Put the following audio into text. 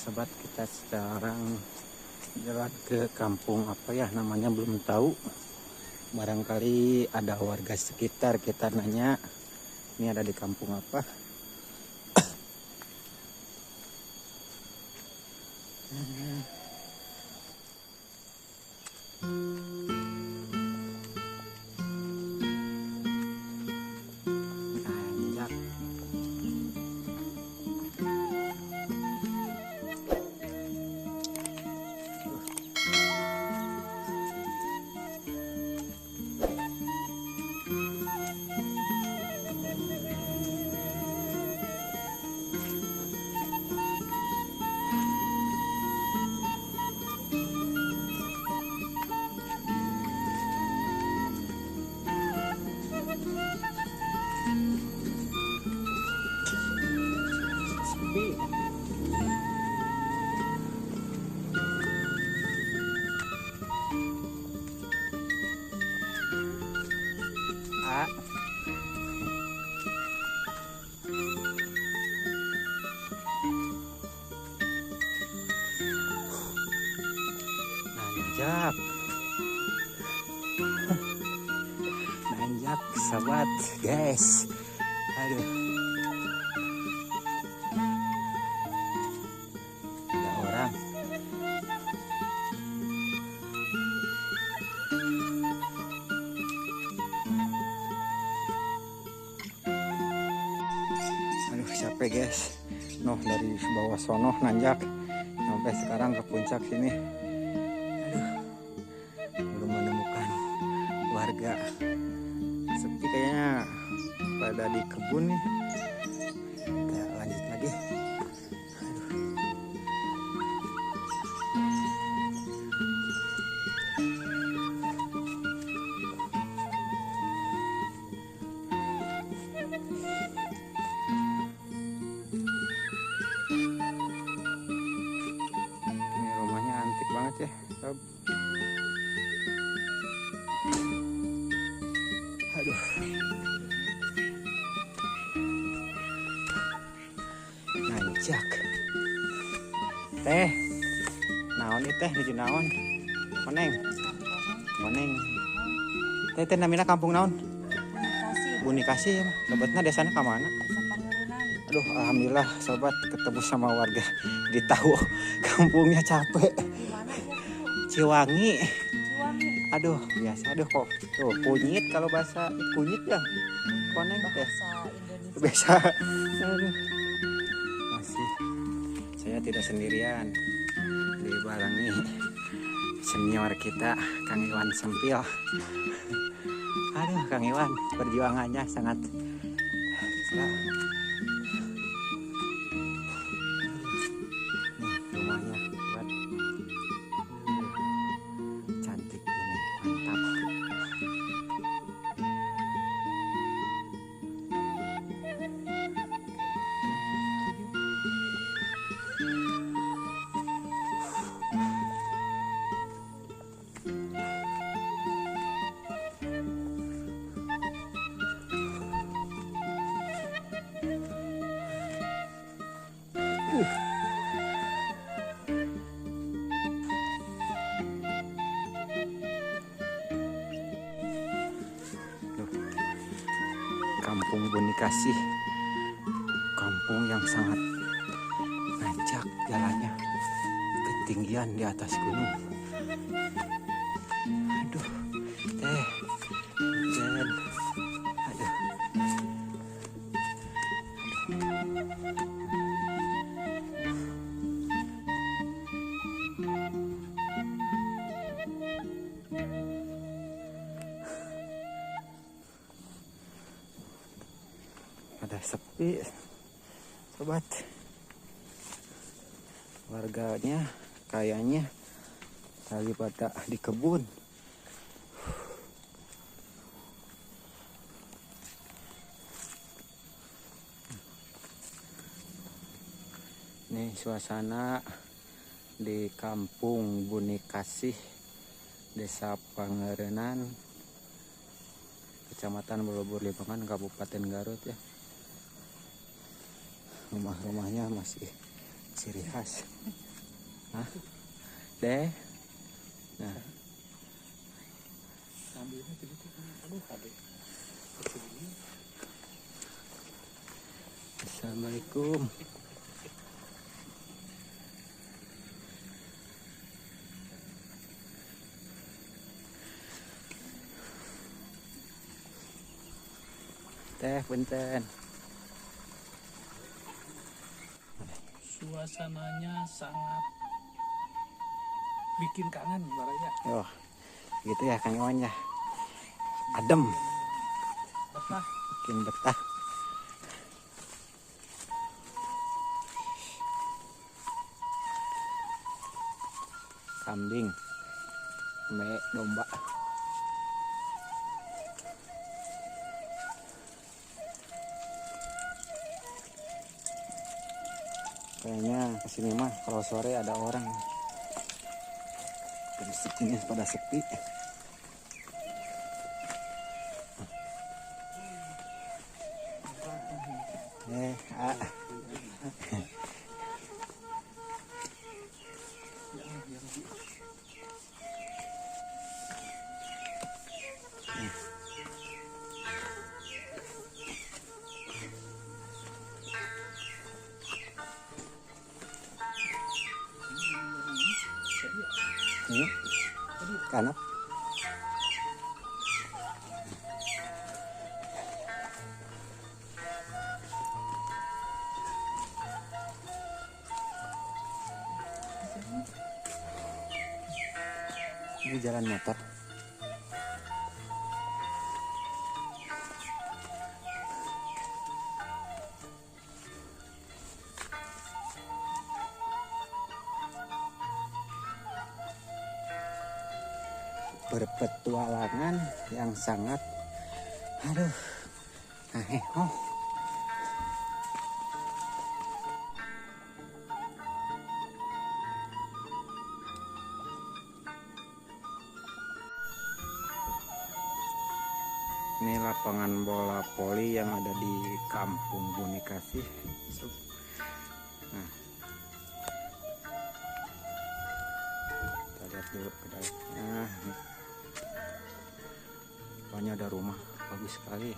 Sobat, kita sekarang jalan ke kampung apa ya namanya belum tahu. Barangkali ada warga sekitar, kita nanya ini ada di kampung apa. Nanjak. Sepi. Ah. Nanjak. Nanjak sobat, guys. Aduh. Ada orang. Aduh, capek guys. Noh, dari bawah sono nanjak sampai sekarang ke puncak sini. Aduh, belum menemukan warga. Sepi kayaknya pada di kebun nih. Kita lanjut lagi. Ini rumahnya antik banget ya, sob. Aduh. Nanjak. Teh. Naon ieu teh hiji naon? Koneng. Koneng. Teh namina kampung naon? Bunikasi ya. Lebetna desana ka mana? Aduh, alhamdulillah sobat ketemu sama warga. Ditahu kampungnya capek. Ciwangi. Aduh, biasa aduh kok. Tuh, kunyit kalau bahasa kunyit ya. Koneng teh. Biasa. Aduh. Masih saya tidak sendirian. Dibarengi senior kita Kang Iwan Sempil. Aduh, Kang Iwan perjuangannya sangat nih rumahnya buat cantik ini, mantap. Kampung Bunikasi, kampung yang sangat nanjak jalannya, ketinggian di atas gunung. Aduh, teh, hujan, aduh. Ada sepi sobat, warganya kayaknya lagi pada di kebun. Nih suasana di kampung Bunikasi, Desa Pangerenan, Kecamatan Belobor Limbangan, Kabupaten Garut ya. Rumah-rumahnya masih ciri khas. Hah? Deh. Nah. Assalamualaikum. Teh punten. Suasananya sangat bikin kangen barangnya. Oh, gitu ya Kang Iwan ya. Adem, Betah. bikin betah. Kambing, domba. Kayaknya kesini mah kalau sore ada orang. Terus ini pada sepi. Ah. Ini kanap. Ini jalan motor. Berpetualangan yang sangat oh. Ini lapangan bola voli yang ada di Kampung Bumi Kasih. Nah, kita lihat dulu ke dalamnya. Pokoknya ada rumah bagus sekali.